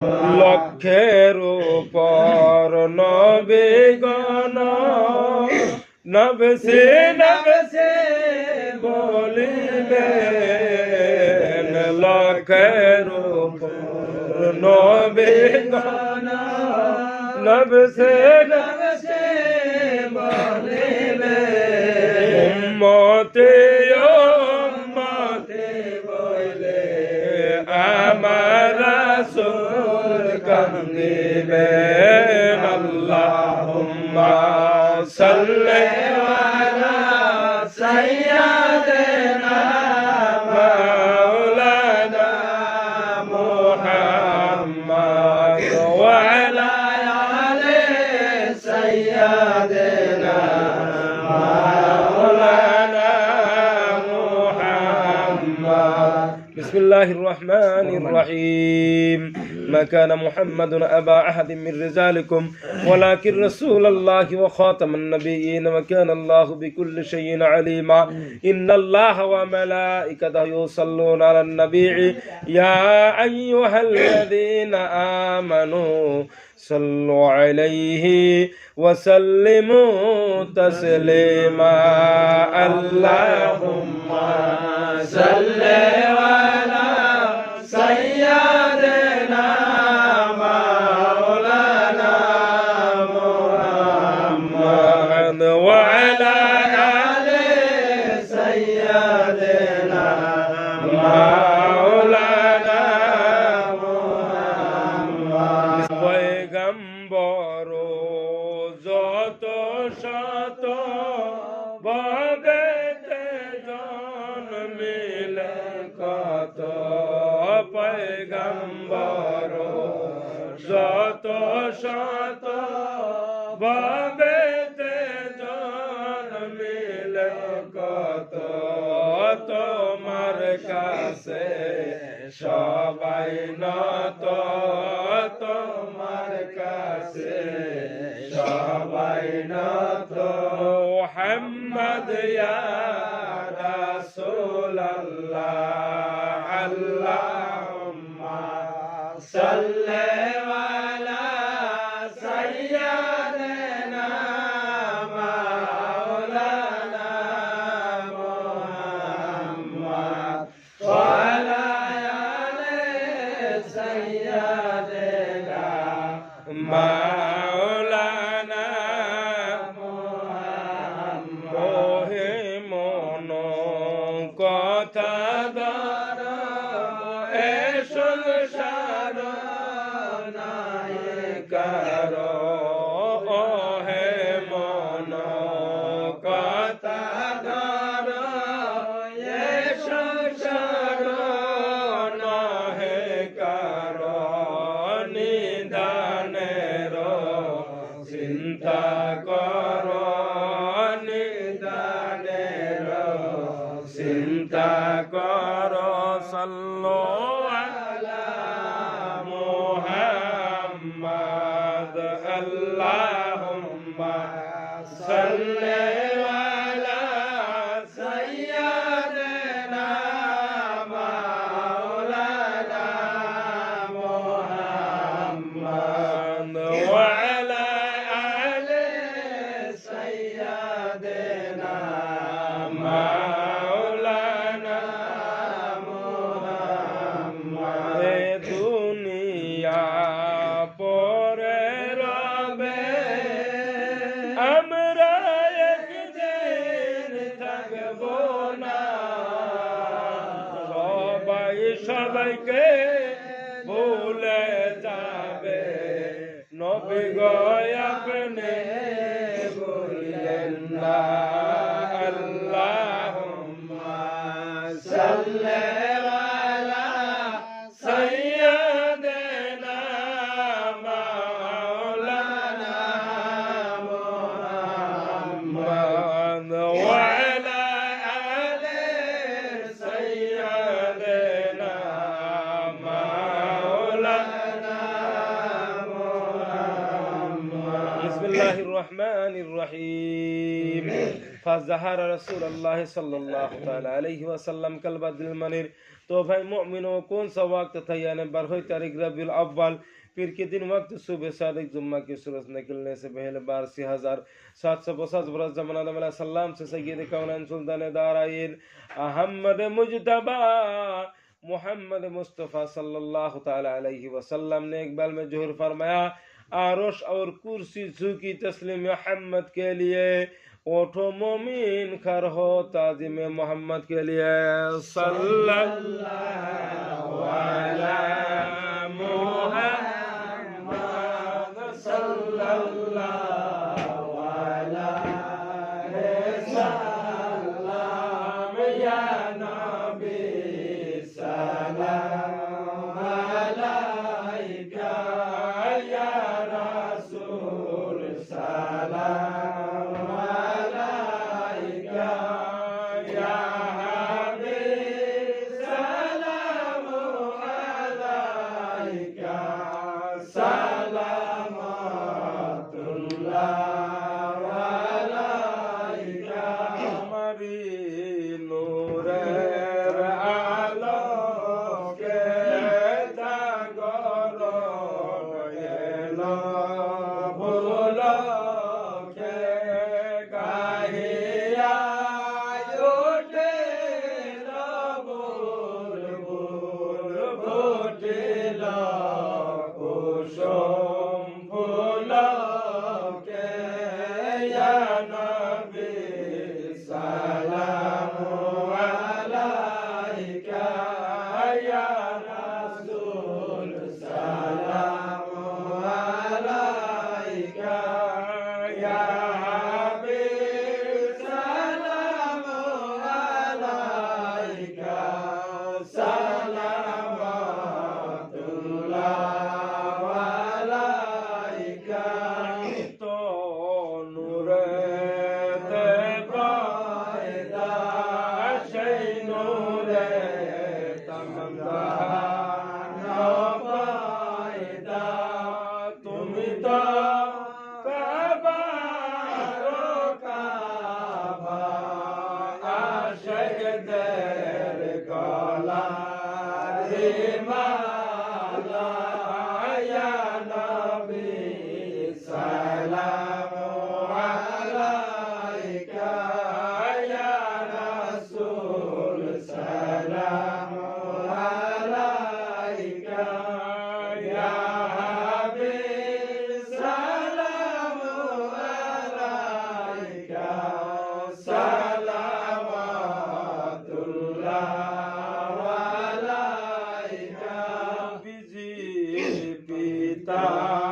লক্ষের উপর নবীগণ নবসে নবসে বলিলেন, লক্ষের উপর নবীগণ নবসে নবসে বলিলেন, উম্মতে উম্মতে বলে আমার রাসূল কান্দিলেন। আল্লাহুম্মা সাল্লি আলা সাইয়্যিদিনা মাওলানা মুহাম্মদ ওয়া আলা আলি সাইয়্যিদিনা মাওলানা মুহাম্মদ। বিসমিল্লাহির রহমানির রহিম। ما كان محمد أبا أحد من رجالكم ولكن رسول الله وخاتم النبيين وكان الله بكل شيء عليما. إن الله وملائكته يصلون على النبي يا أيها الذين آمنوا صلوا عليه وسلموا تسليما. اللهم صل على سيدنا مولانا محمد وعلى آل سيدنا مولانا محمد। পয়গম্বর যত শত ভবেতে জন্মিলে কত, পয়গম্বর যত শত ভবেতে জন্মিলে কত, তোমার কাছে সবাই নত, তোমার কাছে সবাই নত। মুহাম্মদ ইয়া রাসূলুল্লাহ, আল্লাহুম্মা সাল্লি আলা সাইয়্যিদিনা মাওলানা মুহাম্মদ ওয়া আলা আলি সাইয়্যিদিনা মাওলানা মুহাম্মদ। ওহে মন কথা ধর এ সংসার নাই কারো, ওহে মন কথা ধর এ সংসার নহে কারো, নিদানের চিন্তা কর, নিদানের চিন্তা কর। সাল্লু আলা মুহাম্মদ, আল্লাহুম্মা সাল্লি আলা সাইয়্যিদিনা মাওলানা মুহাম্মদ ওয়া আলা আলি সাইয়্যিদিনা মাওলানা মুহাম্মদ। এ দুনিয়া পরে রবে, আমরা একদিন থাকব না, সবাই সবাইকে ভুলে যাবে, নবী গো আপনি ভুলেন না। আল্লাহুম্মা সাল্লি আলা সাইয়্যিদিনা মাওলানা মুহাম্মদ ওয়া আলা আলি সাইয়্যিদিনা মাওলানা মুহাম্মদ। বিসমিল্লাহির রহমানির রহিম। ফাজাহারা রাসূলুল্লাহ সাল্লাল্লাহু তাআলা আলাইহি ওয়াসাল্লাম কাল বাদরিল মুনির। तो भाई मोमिनो कौन सा वक्त था यानी बरह तारीख रबीउल अव्वल पीर के दिन वक्त सुबह सादिक जुम्मा की सूरज निकलने से पहले 82,750 बरस जमान आदम अलैहिस्सलाम से सय्यद कौनैन सुल्तान दाराइन अहमद मुज्तबा मोहम्मद मुस्तफ़ा सल्लल्लाहु ताला अलैहि वसल्लम ने इकबाल में जोहर फरमाया, आरोश और कुर्सी झुकी तस्लीम मोहम्मद के लिए, ओठो मोमिन खर हो ताजिम मोहम्मद के लिए। सल्लल्लाहु अलैहि मुहम्मद सल्लल्लाहु अलैहि सल्लम या नबी सलाम अलैका या रसूल सलाम पिता